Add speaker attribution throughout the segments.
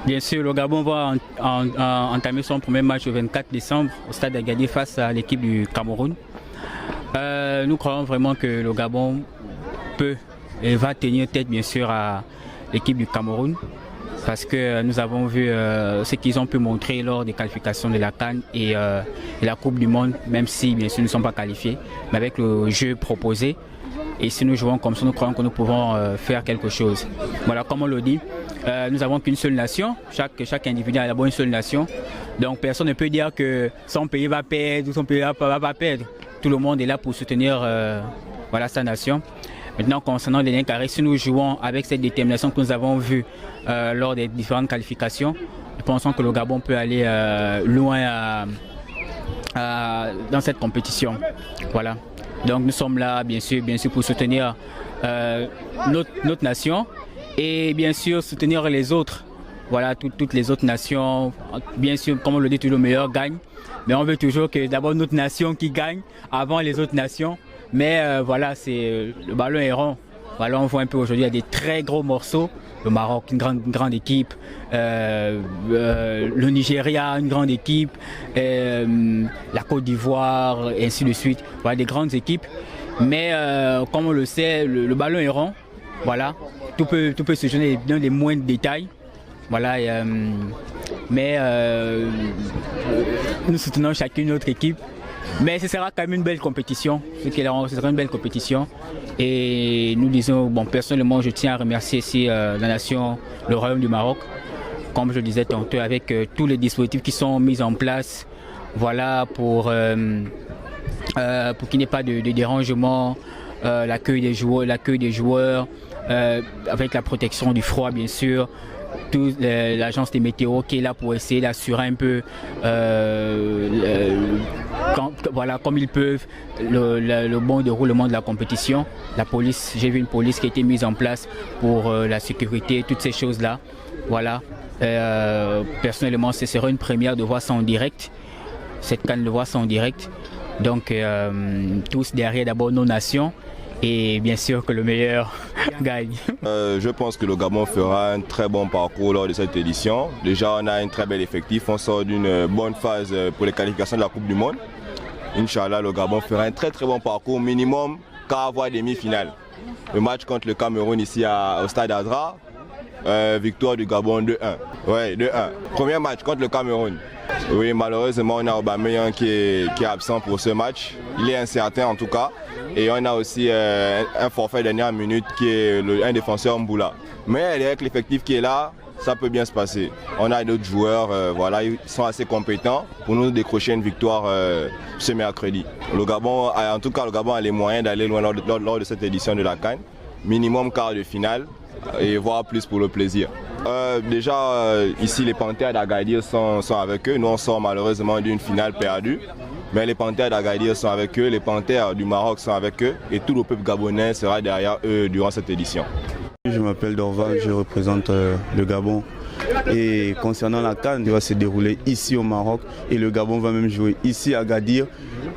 Speaker 1: Bien sûr, le Gabon va entamer son premier match le 24 décembre au stade d'Agadir face à l'équipe du Cameroun. Nous croyons vraiment que le Gabon peut et va tenir tête bien sûr à l'équipe du Cameroun parce que nous avons vu ce qu'ils ont pu montrer lors des qualifications de la CAN et la Coupe du Monde, même si bien sûr nous ne sommes pas qualifiés, mais avec le jeu proposé. Et si nous jouons comme ça, nous croyons que nous pouvons faire quelque chose. Voilà, comme on le dit, nous n'avons qu'une seule nation, chaque individu a d'abord une seule nation. Donc personne ne peut dire que son pays va perdre ou son pays va pas perdre. Tout le monde est là pour soutenir voilà, sa nation. Maintenant, concernant les liens carrés, si nous jouons avec cette détermination que nous avons vue lors des différentes qualifications, nous pensons que le Gabon peut aller loin dans cette compétition. Voilà. Donc nous sommes là, bien sûr pour soutenir notre nation et bien sûr soutenir les autres. Voilà, toutes les autres nations. Bien sûr, comme on le dit, tout le meilleur gagne. Mais on veut toujours que d'abord notre nation qui gagne avant les autres nations. Mais voilà, c'est le ballon est rond. Voilà, on voit un peu aujourd'hui, il y a des très gros morceaux. Le Maroc, une grande équipe. Le Nigeria, une grande équipe. La Côte d'Ivoire, et ainsi de suite. Voilà, des grandes équipes. Mais comme on le sait, le ballon est rond. Voilà, tout peut se jouer dans les moindres détails. Voilà, mais nous soutenons chacune notre équipe. Mais ce sera quand même une belle compétition. Ce sera une belle compétition. Et nous disons, bon, personnellement, je tiens à remercier ici la nation, le Royaume du Maroc, comme je le disais tantôt, avec tous les dispositifs qui sont mis en place, voilà, pour qu'il n'y ait pas de dérangement, l'accueil des joueurs, avec la protection du froid, bien sûr. L'agence des météos qui est là pour essayer d'assurer un peu voilà, comme ils peuvent le bon déroulement de la compétition. La police, j'ai vu une police qui a été mise en place pour la sécurité, toutes ces choses là. Voilà. Personnellement, ce serait une première de voir ça en direct, cette CAN de voir ça en direct. Donc tous derrière d'abord nos nations. Et bien sûr que le meilleur gagne.
Speaker 2: Je pense que le Gabon fera un très bon parcours lors de cette édition. Déjà, on a un très bel effectif. On sort d'une bonne phase pour les qualifications de la Coupe du Monde. Inch'Allah, le Gabon fera un très bon parcours, minimum qu'à avoir demi-finale. Le match contre le Cameroun ici au stade Azra, victoire du Gabon 2-1. Ouais, 2-1. Premier match contre le Cameroun. Oui, malheureusement, on a Aubameyang qui est absent pour ce match. Il est incertain en tout cas. Et on a aussi un forfait dernière minute qui est un défenseur Mboula. Mais avec l'effectif qui est là, ça peut bien se passer. On a d'autres joueurs, voilà, ils sont assez compétents pour nous décrocher une victoire ce mercredi. Le Gabon, en tout cas, le Gabon a les moyens d'aller loin lors de cette édition de la CAN. Minimum quart de finale et voire plus pour le plaisir. Déjà, ici, les Panthères d'Agadir sont avec eux. Nous, on sort malheureusement d'une finale perdue. Mais les Panthères d'Agadir sont avec eux, les Panthères du Maroc sont avec eux et tout le peuple gabonais sera derrière eux durant cette édition.
Speaker 3: Je m'appelle Dorval, je représente le Gabon. Et concernant la CAN, elle va se dérouler ici au Maroc et le Gabon va même jouer ici à Agadir.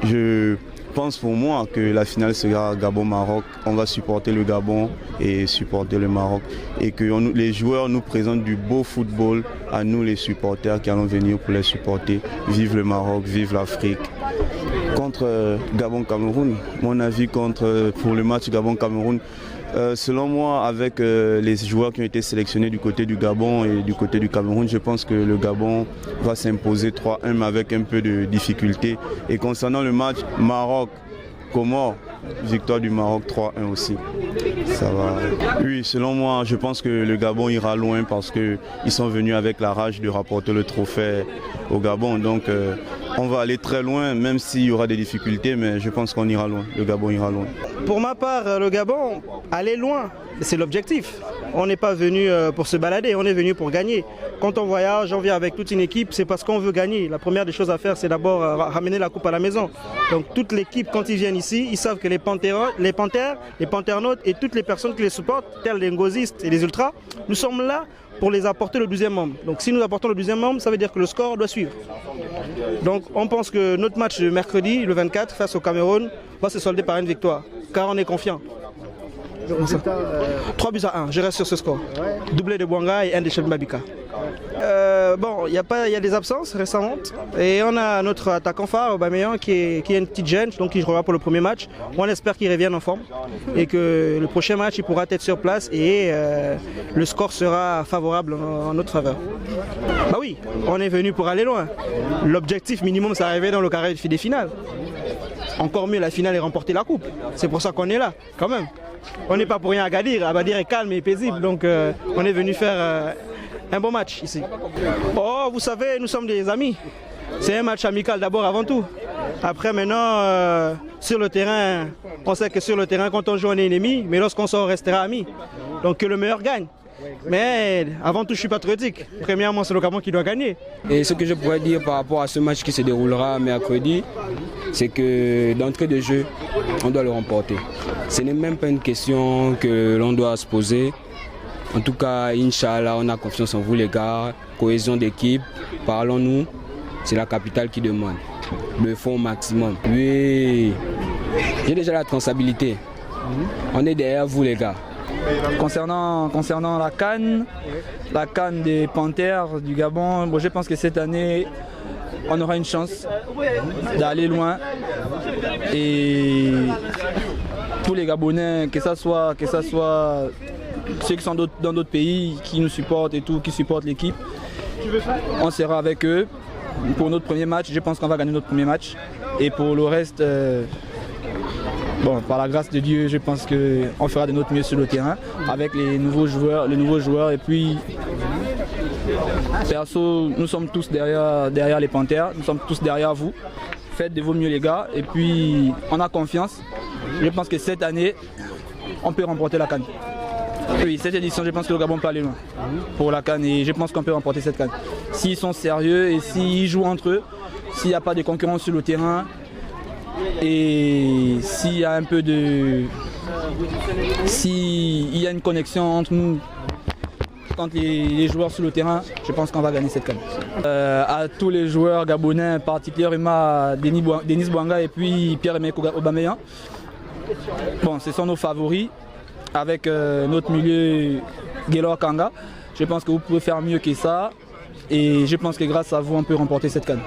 Speaker 3: Je pense pour moi que la finale sera Gabon-Maroc. On va supporter le Gabon et supporter le Maroc. Et que les joueurs nous présentent du beau football à nous les supporters qui allons venir pour les supporter. Vive le Maroc, vive l'Afrique. Contre Gabon-Cameroun, mon avis pour le match Gabon-Cameroun, selon moi, avec les joueurs qui ont été sélectionnés du côté du Gabon et du côté du Cameroun, je pense que le Gabon va s'imposer 3-1 mais avec un peu de difficulté. Et concernant le match Maroc-Comores, victoire du Maroc 3-1 aussi. Ça va. Oui, selon moi, je pense que le Gabon ira loin parce qu'ils sont venus avec la rage de rapporter le trophée au Gabon. Donc on va aller très loin, même s'il y aura des difficultés, mais je pense qu'on ira loin. Le Gabon ira loin.
Speaker 4: Pour ma part, le Gabon, aller loin, c'est l'objectif. On n'est pas venu pour se balader, on est venu pour gagner. Quand on voyage, on vient avec toute une équipe, c'est parce qu'on veut gagner. La première des choses à faire, c'est d'abord ramener la coupe à la maison. Donc toute l'équipe, quand ils viennent ici, ils savent que les Panthères, les Panternautes et toutes les personnes qui les supportent, tels les ngozistes et les ultras, nous sommes là pour les apporter le 12e membre. Donc si nous apportons le 12e membre, ça veut dire que le score doit suivre. Donc on pense que notre match de mercredi, le 24, face au Cameroun, va se solder par une victoire, car on est confiant. 3-1, je reste sur ce score. Doublé de Bouanga et un de Cheb Mabika. Bon, il y a des absences récemment et on a notre attaquant phare, Aubameyang, qui est une petite gêne, donc il jouera pour le premier match. On espère qu'il revienne en forme et que le prochain match, il pourra être sur place et le score sera favorable en notre faveur. Bah oui, on est venu pour aller loin. L'objectif minimum, c'est d'arriver dans le carré des finales. Encore mieux, la finale et remporter la coupe. C'est pour ça qu'on est là, quand même. On n'est pas pour rien à Agadir. Agadir est calme et paisible, donc on est venu faire un bon match ici. Oh, vous savez, nous sommes des amis. C'est un match amical d'abord avant tout. Après maintenant, sur le terrain, on sait que sur le terrain, quand on joue, on est ennemi, mais lorsqu'on sort, on restera amis. Donc que le meilleur gagne. Mais avant tout, je suis patriotique. Premièrement, c'est le Gabon qui doit gagner.
Speaker 5: Et ce que je pourrais dire par rapport à ce match qui se déroulera mercredi, c'est que d'entrée de jeu, on doit le remporter. Ce n'est même pas une question que l'on doit se poser. En tout cas, Inch'Allah, on a confiance en vous les gars. Cohésion d'équipe, parlons-nous. C'est la capitale qui demande. Le fond au maximum. Oui, j'ai déjà la responsabilité. On est derrière vous les gars.
Speaker 6: Concernant la CAN des Panthères du Gabon, bon, je pense que cette année, on aura une chance d'aller loin. Et tous les Gabonais, que ce soit ceux qui sont dans d'autres pays, qui nous supportent et tout, qui supportent l'équipe, on sera avec eux pour notre premier match. Je pense qu'on va gagner notre premier match. Et pour le reste, bon, par la grâce de Dieu, je pense qu'on fera de notre mieux sur le terrain avec les nouveaux joueurs. Et puis, perso, nous sommes tous derrière les Panthères, nous sommes tous derrière vous. Faites de vos mieux les gars. Et puis, on a confiance. Je pense que cette année, on peut remporter la CAN. Oui, cette édition, je pense que le Gabon peut aller loin pour la CAN et je pense qu'on peut remporter cette CAN. S'ils sont sérieux et s'ils jouent entre eux, s'il n'y a pas de concurrence sur le terrain et s'il y a un peu de... s'il y a une connexion entre nous, entre les joueurs sur le terrain, je pense qu'on va gagner cette CAN. À tous les joueurs gabonais, particulièrement à Denis Bouanga et puis Pierre-Emerick Aubameyang, bon, ce sont nos favoris. Avec notre milieu Guelor Kanga, je pense que vous pouvez faire mieux que ça et je pense que grâce à vous on peut remporter cette CAN.